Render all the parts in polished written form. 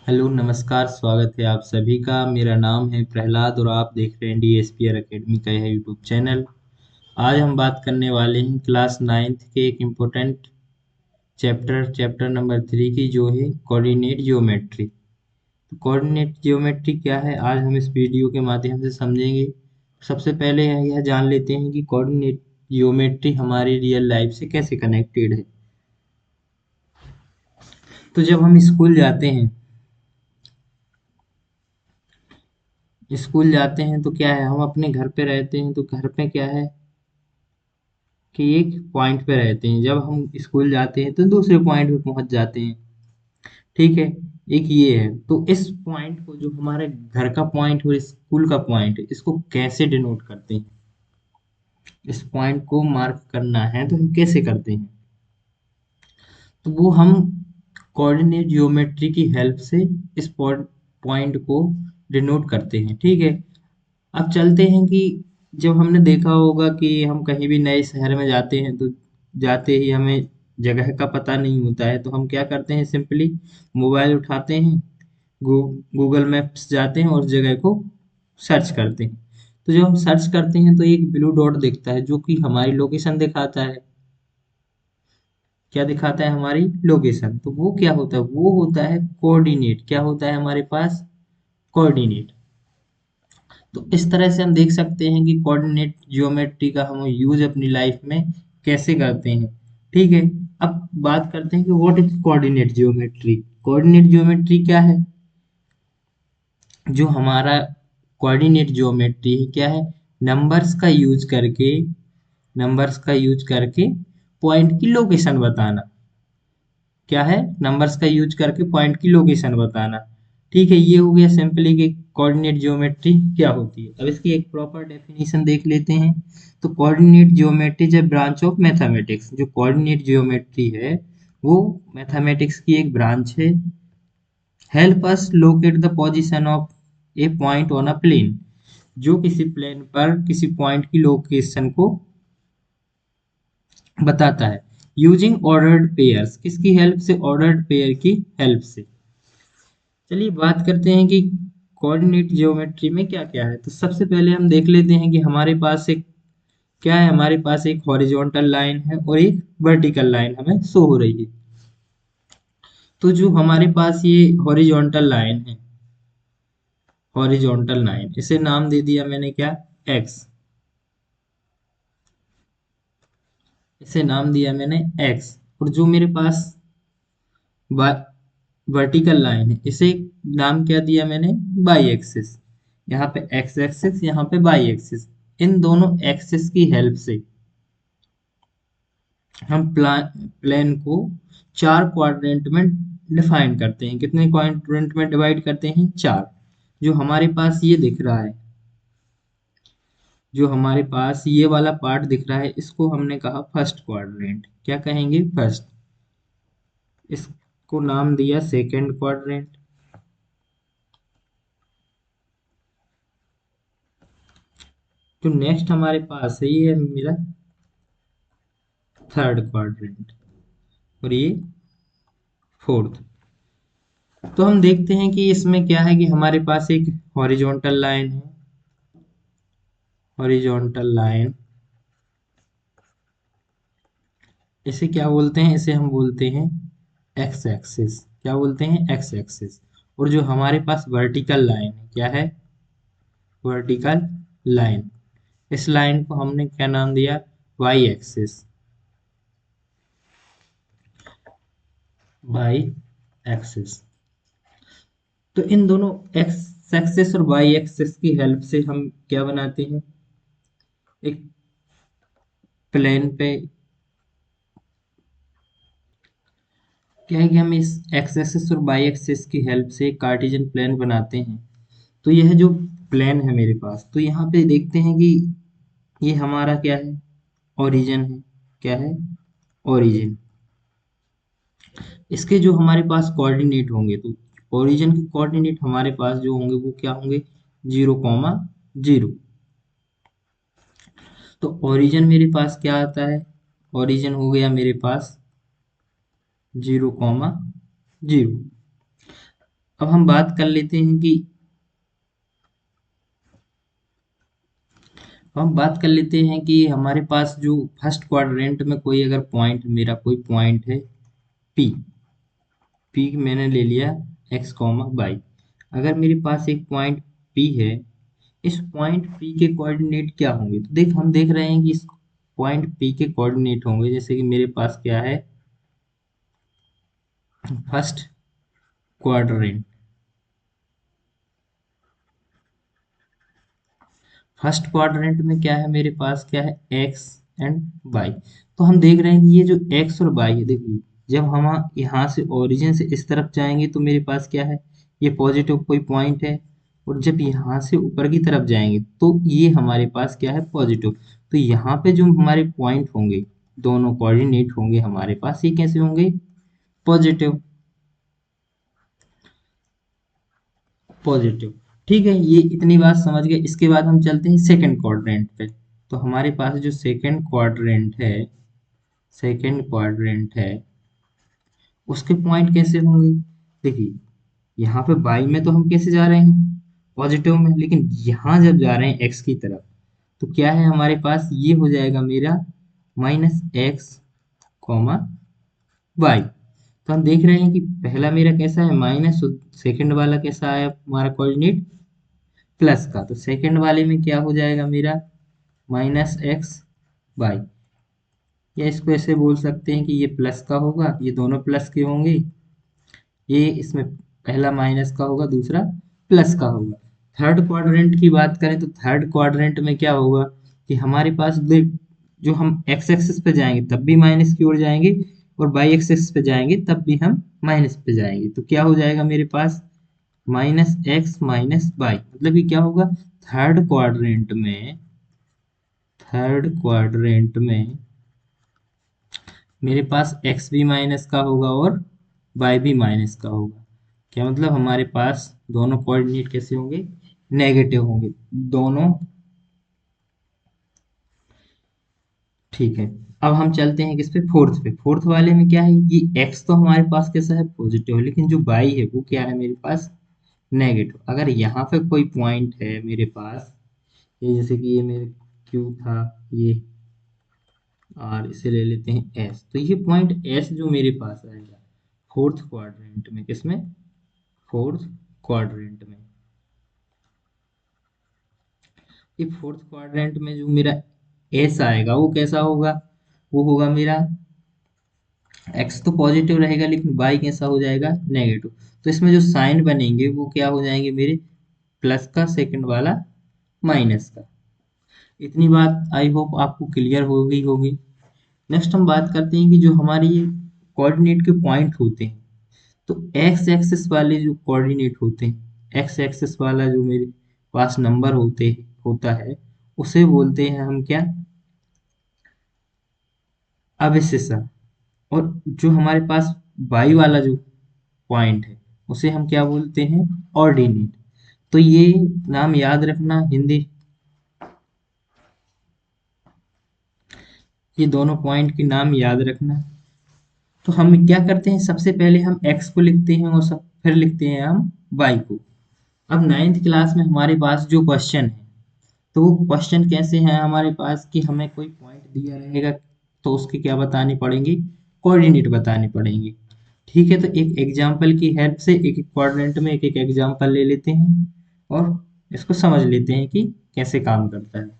Hello नमस्कार, स्वागत है आप सभी का। मेरा नाम है प्रहलाद और आप देख रहे हैं DSPR एकेडमी का यह यूट्यूब चैनल। आज हम बात करने वाले हैं क्लास नाइन्थ के एक इम्पोर्टेंट चैप्टर नंबर 3 की, जो है कोऑर्डिनेट ज्योमेट्री। तो कोऑर्डिनेट ज्योमेट्री क्या है, आज हम इस वीडियो के माध्यम से समझेंगे। सबसे पहले यह जान लेते हैं कि कोऑर्डिनेट ज्योमेट्री हमारी रियल लाइफ से कैसे कनेक्टेड है। तो जब हम स्कूल जाते हैं तो क्या है, हम अपने घर पे रहते हैं तो घर पे क्या है कि एक पॉइंट पे रहते हैं। जब हम स्कूल जाते हैं तो दूसरे पॉइंट पे पहुंच जाते हैं। ठीक है, एक ये है। तो इस पॉइंट को, जो हमारे घर का पॉइंट और स्कूल का पॉइंट है, इसको कैसे डिनोट करते हैं, इस पॉइंट को मार्क करना है तो हम कैसे करते हैं, तो वो हम कोऑर्डिनेट ज्योमेट्री की हेल्प से इस पॉइंट को डिनोट करते हैं। ठीक है, अब चलते हैं कि जब हमने देखा होगा कि हम कहीं भी नए शहर में जाते हैं तो जाते ही हमें जगह का पता नहीं होता है, तो हम क्या करते हैं, सिंपली मोबाइल उठाते हैं, गूगल मैप्स जाते हैं और उस जगह को सर्च करते हैं। तो जब हम सर्च करते हैं तो एक ब्लू डॉट दिखता है जो कि हमारी लोकेशन दिखाता है। क्या दिखाता है, हमारी लोकेशन। तो वो क्या होता है, वो होता है कोऑर्डिनेट। क्या होता है हमारे पास, कोऑर्डिनेट। तो इस तरह से हम देख सकते हैं कि कोऑर्डिनेट ज्योमेट्री का हम यूज अपनी लाइफ में कैसे करते हैं। ठीक है, अब बात करते हैं कि what is coordinate geometry. Coordinate geometry क्या है, जो हमारा कोऑर्डिनेट ज्योमेट्री है क्या है, नंबर्स का यूज करके नंबर्स का यूज करके पॉइंट की लोकेशन बताना। क्या है, नंबर्स का यूज करके पॉइंट की लोकेशन बताना। ठीक है, ये हो गया सिंपली कि कोऑर्डिनेट ज्योमेट्री क्या होती है। अब इसकी एक प्रॉपर डेफिनेशन देख लेते हैं। तो coordinate geometry is a branch of mathematics. जो कोऑर्डिनेट ज्योमेट्री है वो मैथमेटिक्स की एक ब्रांच है। Help us locate the position of a point on a plane. जो किसी प्लेन पर किसी पॉइंट की लोकेशन को बताता है। यूजिंग ऑर्डर्ड पेयर्स, किसकी हेल्प से, ऑर्डर्ड पेयर की हेल्प से। चलिए बात करते हैं कि कोऑर्डिनेट ज्योमेट्री में क्या क्या है। तो सबसे पहले हम देख लेते हैं कि हमारे पास एक क्या है, हमारे पास एक हॉरिजॉन्टल लाइन है और एक वर्टिकल लाइन हमें शो हो रही है। तो जो हमारे पास ये हॉरिजॉन्टल लाइन है, हॉरिजॉन्टल लाइन, इसे नाम दे दिया मैंने क्या, एक्स। इसे नाम दिया मैंने एक्स। और जो मेरे पास वर्टिकल लाइन है, इसे नाम क्या दिया मैंने, बाई एक्सिस। यहाँ पे एक्स एक्सिस, यहाँ पे बाई एक्सिस। इन दोनों एक्सिस की हेल्प से हम प्लेन को चार क्वाड्रेंट में डिफाइन करते हैं। कितने क्वाड्रेंट में डिवाइड करते हैं, चार। जो हमारे पास ये दिख रहा है, जो हमारे पास ये वाला पार्ट दिख रहा है, इसको हमने कहा फर्स्ट क्वाड्रेंट। क्या कहेंगे, फर्स्ट। इसको नाम दिया सेकंड क्वाड्रेंट। जो नेक्स्ट हमारे पास है, ये है मेरा थर्ड क्वाड्रेंट, और ये फोर्थ। तो हम देखते हैं कि इसमें क्या है कि हमारे पास एक हॉरिजॉन्टल लाइन है, हॉरिजॉन्टल लाइन। इसे क्या बोलते हैं, इसे हम बोलते हैं एक्स एक्सिस। क्या बोलते हैं, एक्स एक्सिस। और जो हमारे पास वर्टिकल लाइन है, क्या है, वर्टिकल लाइन। इस लाइन को हमने क्या नाम दिया, वाई एक्सिस, वाई एक्सिस। तो इन दोनों एक्स एक्सिस और वाई एक्सिस की हेल्प से हम क्या बनाते हैं, एक प्लेन पे क्या है कि हम इस एक्स एक्सिस और वाई एक्सिस की हेल्प से एक कार्टेशियन प्लेन बनाते हैं। तो यह जो प्लेन है मेरे पास, तो यहाँ पे देखते हैं कि ये हमारा क्या है, ओरिजिन है। क्या है, ओरिजिन। इसके जो हमारे पास कोऑर्डिनेट होंगे, तो ओरिजिन के कोऑर्डिनेट हमारे पास जो होंगे वो क्या होंगे, 0,0। तो ओरिजिन मेरे पास क्या आता है, ओरिजिन हो गया मेरे पास 0,0। अब हम बात कर लेते हैं कि हमारे पास जो फर्स्ट क्वाड्रेंट में कोई अगर पॉइंट, मेरा कोई पॉइंट है पी, पी मैंने ले लिया एक्स कॉमा बाई। अगर मेरे पास एक पॉइंट पी है, इस पॉइंट पी के कोऑर्डिनेट क्या होंगे, तो हम देख रहे हैं कि इस पॉइंट पी के कोऑर्डिनेट होंगे, जैसे कि मेरे पास क्या है, फर्स्ट क्वाड्रेंट, फर्स्ट क्वाड्रेंट में क्या है, मेरे पास क्या है, एक्स एंड वाई। तो हम देख रहे हैं कि ये जो एक्स और वाई है, देखिए जब हम यहाँ से ओरिजिन से इस तरफ जाएंगे तो मेरे पास क्या है, ये पॉजिटिव कोई पॉइंट है, और जब यहाँ से ऊपर की तरफ जाएंगे तो ये हमारे पास क्या है, पॉजिटिव। तो यहाँ पे जो हमारे पॉइंट होंगे, दोनों कोऑर्डिनेट होंगे हमारे पास, ये कैसे होंगे, पॉजिटिव, पॉजिटिव। ठीक है, ये इतनी बात समझ गए। इसके बाद हम चलते हैं सेकंड क्वाड्रेंट पे। तो हमारे पास जो सेकंड क्वाड्रेंट है उसके पॉइंट कैसे होंगे, देखिए यहाँ पे बाई में तो हम कैसे जा रहे हैं, पॉजिटिव में, लेकिन यहाँ जब जा रहे हैं एक्स की तरफ तो क्या है हमारे पास, ये हो जाएगा मेरा माइनस एक्स कॉमा वाई। तो हम देख रहे हैं कि पहला मेरा कैसा है, माइनस, सेकंड वाला कैसा है हमारा कोऑर्डिनेट, प्लस का। तो सेकंड वाले में क्या हो जाएगा मेरा, माइनस एक्स वाई, या इसको ऐसे बोल सकते हैं कि ये प्लस का होगा, ये दोनों प्लस के होंगे, ये इसमें पहला माइनस का होगा, दूसरा प्लस का होगा। थर्ड क्वाड्रेंट की बात करें तो थर्ड क्वाड्रेंट में क्या होगा कि हमारे पास जो हम एक्स एक्सिस पे जाएंगे तब भी माइनस की ओर जाएंगे, और वाई एक्सिस पे जाएंगे तब भी हम माइनस पे जाएंगे। तो क्या हो जाएगा मेरे पास, माइनस एक्स माइनस वाई, मतलब कि क्या होगा, थर्ड क्वाड्रेंट में थर्ड क्वाड्रेंट में मेरे पास एक्स भी माइनस का होगा और वाई भी माइनस का होगा। क्या मतलब, हमारे पास दोनों कोऑर्डिनेट कैसे होंगे, नेगेटिव होंगे दोनों। ठीक है, अब हम चलते हैं किस पे, फोर्थ पे। फोर्थ वाले में क्या है, ये एक्स तो हमारे पास कैसा है, पॉजिटिव, लेकिन जो वाई है वो क्या है मेरे पास, नेगेटिव। अगर यहाँ पे कोई पॉइंट है मेरे पास, ये जैसे कि ये मेरे क्यू था, ये और इसे ले लेते हैं एस, तो ये पॉइंट एस जो मेरे पास आएगा फोर्थ क्वाड्रेंट में, किसमें, फोर्थ क्वाड्रेंट में, ये फोर्थ क्वाड्रेंट में जो मेरा एस आएगा वो कैसा होगा, वो होगा मेरा, एक्स तो पॉजिटिव रहेगा लेकिन वाई कैसा हो जाएगा, नेगेटिव। तो इसमें जो साइन बनेंगे वो क्या हो जाएंगे मेरे, प्लस का, सेकंड वाला माइनस का। इतनी बात आई होप आपको क्लियर हो गई होगी। नेक्स्ट हम बात करते हैं कि जो हमारे ये कोऑर्डिनेट के पॉइंट होते हैं, तो एक्स एक्सिस वाले जो कोऑर्डिनेट होते हैं, एक्स एक्सिस वाला जो मेरे पास नंबर होता है, उसे बोलते हैं हम क्या, अबसिसा। और जो हमारे पास वाई वाला जो पॉइंट है उसे हम क्या बोलते हैं, ऑर्डिनेट। तो ये नाम याद रखना, हिंदी, ये दोनों पॉइंट के नाम याद रखना। तो हम क्या करते हैं, सबसे पहले हम x को लिखते हैं और सब फिर लिखते हैं हम y को। अब नाइन्थ क्लास में हमारे पास जो क्वेश्चन है, तो वो क्वेश्चन कैसे हैं हमारे पास कि हमें कोई पॉइंट दिया रहेगा तो उसके क्या बताने पड़ेंगे, कोऑर्डिनेट बताने पड़ेंगे। ठीक है, तो एक एग्जाम्पल की हेल्प से एक एक क्वाड्रेंट में एक एक एग्जाम्पल ले लेते हैं और इसको समझ लेते हैं कि कैसे काम करता है।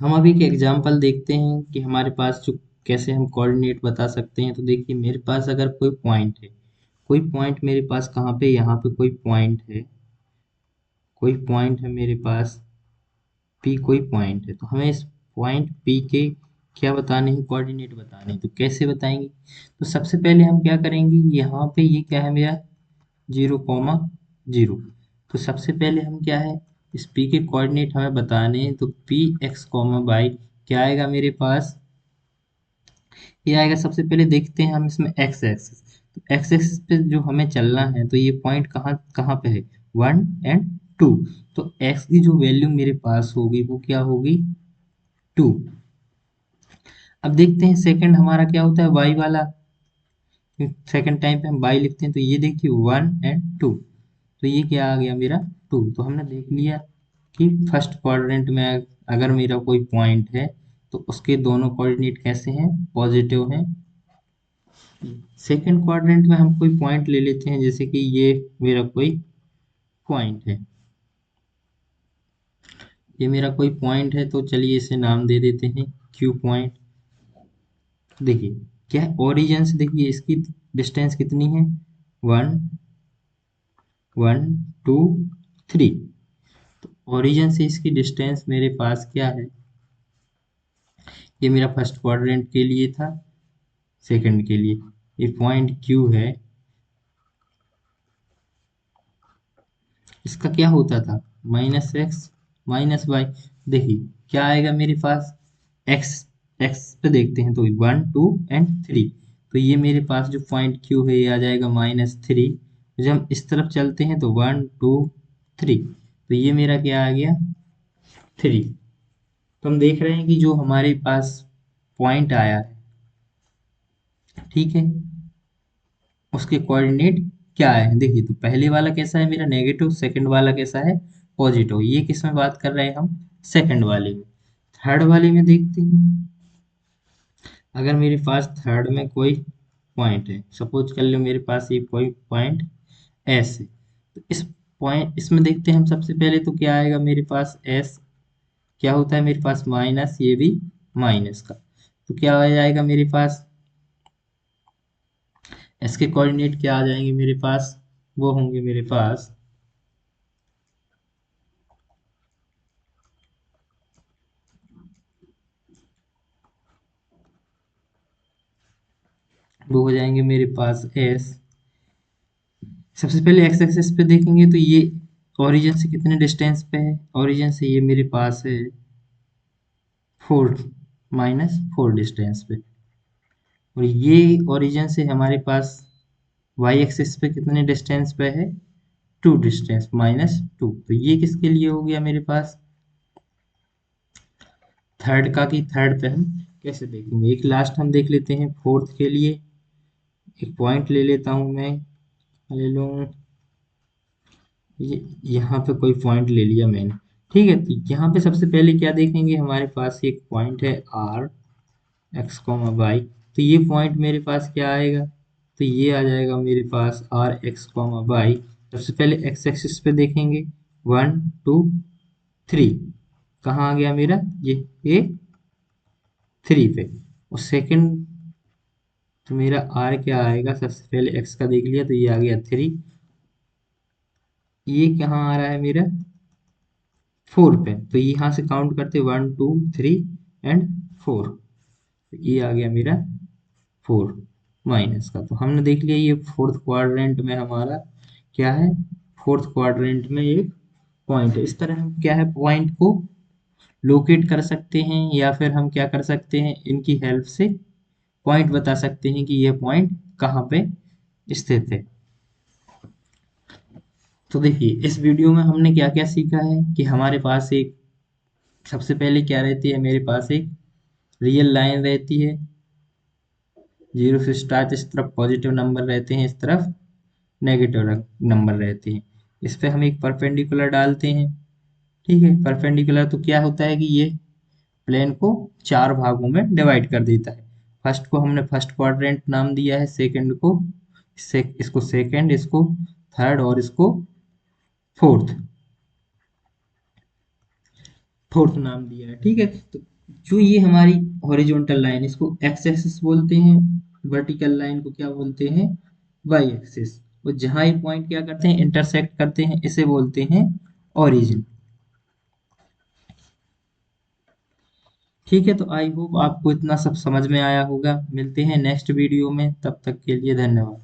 हम अभी के एग्जाम्पल देखते हैं कि हमारे पास जो कैसे हम कोऑर्डिनेट बता सकते हैं। तो देखिए मेरे पास अगर कोई पॉइंट मेरे पास कहाँ पे, यहाँ पे कोई पॉइंट है मेरे पास पी, कोई पॉइंट है, तो हमें इस पॉइंट पी के क्या बताने हैं, कोऑर्डिनेट बताने हैं। तो कैसे बताएंगे, तो सबसे पहले हम क्या करेंगे, यहाँ पे ये क्या है मेरा, 0,0। तो सबसे पहले हम क्या है, इस पी के कोऑर्डिनेट हमें बताने हैं, तो पी एक्स कॉमा वाई क्या आएगा मेरे पास, ये आएगा। सबसे पहले देखते हैं हम इसमें एक्स एक्सिस, तो एक्स एक्सिस पे जो हमें चलना है, तो ये पॉइंट कहाँ कहाँ पे है, 1 और 2। तो एक्स की जो वैल्यू मेरे पास होगी वो क्या होगी, 2। अब देखते हैं सेकंड हमारा क्या होता है, वाई वाला, सेकंड टाइम पे हम बाई लिखते हैं तो ये देखिए 1 और 2, तो ये क्या आ गया मेरा 2। तो हमने देख लिया कि फर्स्ट क्वाड्रेंट में अगर मेरा कोई पॉइंट है तो उसके दोनों कोऑर्डिनेट कैसे हैं, पॉजिटिव हैं। सेकंड क्वाड्रेंट में हम कोई पॉइंट ले लेते हैं, जैसे कि ये मेरा कोई पॉइंट है, ये मेरा कोई पॉइंट है, तो चलिए इसे नाम दे देते हैं क्यू पॉइंट। देखिए क्या है, ओरिजिन से देखिए इसकी डिस्टेंस कितनी है, 1 1 2 3। तो ओरिजिन से इसकी डिस्टेंस मेरे पास क्या है, ये मेरा फर्स्ट क्वाड्रेंट के लिए था, सेकंड के लिए ये पॉइंट क्यू है, इसका क्या होता था, -x - y। देखिए क्या आएगा मेरे पास, x x पे देखते हैं तो 1 2 और 3, तो ये मेरे पास जो पॉइंट क्यू है ये आ जाएगा -3। जब हम इस तरफ चलते हैं तो 1 2 3, तो ये मेरा क्या आ गया 3। तो हम देख रहे हैं कि जो हमारे पास पॉइंट आया है, ठीक है, उसके कोऑर्डिनेट क्या है। देखिए तो पहले वाला कैसा है मेरा नेगेटिव, सेकंड वाला कैसा है पॉजिटिव। ये किस में बात कर रहे हैं हम, सेकंड वाले में। थर्ड वाले में देखते हैं, अगर मेरे पास थर्ड में कोई पॉइंट है, सपोज कर लो मेरे पास ये कोई पॉइंट एस है, तो इस पॉइंट इसमें देखते हैं हम सबसे पहले तो क्या आएगा मेरे पास, एस क्या होता है मेरे पास माइनस, ये भी माइनस का, तो क्या आ जाएगा मेरे पास, एस के कोऑर्डिनेट क्या आ जाएंगे मेरे पास, वो होंगे मेरे पास वो हो जाएंगे मेरे पास एस। सबसे पहले एक्स एक्सिस पे देखेंगे तो ये ओरिजिन से कितने डिस्टेंस पे है, ओरिजिन से ये मेरे पास है 4 -4 डिस्टेंस पे, और ये ओरिजिन से हमारे पास वाई एक्सिस पे कितने डिस्टेंस पे है, 2 डिस्टेंस -2। तो ये किसके लिए हो गया मेरे पास थर्ड का, कि थर्ड पे हम कैसे देखेंगे। एक लास्ट हम देख लेते हैं फोर्थ के लिए, एक पॉइंट ले लेता हूं मैं, ले लूँ ये, यहाँ पे कोई पॉइंट ले लिया मैंने, ठीक है। तो यहाँ पे सबसे पहले क्या देखेंगे, हमारे पास एक पॉइंट है आर x, y, तो ये पॉइंट मेरे पास क्या आएगा, तो ये आ जाएगा मेरे पास आर x, y। सबसे पहले एक्स एक्सिस पे देखेंगे 1 2 3, कहाँ आ गया मेरा ये 3 पे, और सेकंड तो मेरा आर क्या आएगा, सबसे पहले एक्स का देख लिया तो ये आ गया 3, ये कहाँ आ रहा है मेरा 4 पे, तो यहाँ से काउंट करते 1 2 3 एंड 4, तो ये आ गया मेरा 4 माइनस का। तो हमने देख लिया ये फोर्थ क्वाड्रेंट में हमारा क्या है, फोर्थ क्वाड्रेंट में एक पॉइंट है। इस तरह हम क्या है पॉइंट को लोकेट कर सकते हैं, या फिर हम क्या कर सकते हैं इनकी हेल्प से पॉइंट बता सकते हैं कि ये पॉइंट कहाँ पे स्थित है। तो देखिए इस वीडियो में हमने क्या क्या सीखा है, कि हमारे पास एक सबसे पहले क्या रहती है, मेरे पास एक रियल लाइन रहती है, जीरो से स्टार्ट, इस तरफ पॉजिटिव नंबर रहते हैं, इस तरफ नेगेटिव नंबर रहते हैं। इस पे हम एक परपेंडिकुलर डालते हैं, ठीक है। परपेंडिकुलर तो क्या होता है कि ये प्लेन को 4 भागों में डिवाइड कर देता है। फर्स्ट को हमने फर्स्ट क्वाड्रेंट नाम दिया है, सेकंड को इसको सेकंड, इसको थर्ड, और इसको फोर्थ फोर्थ नाम दिया है, ठीक है। तो जो ये हमारी हॉरिजॉन्टल लाइन, इसको एक्स एक्सिस बोलते हैं, वर्टिकल लाइन को क्या बोलते हैं, वाई एक्सिस। और जहां ये पॉइंट क्या करते हैं इंटरसेक्ट करते हैं, इसे बोलते हैं ओरिजिन, ठीक है। तो आई होप आपको इतना सब समझ में आया होगा। मिलते हैं नेक्स्ट वीडियो में, तब तक के लिए धन्यवाद।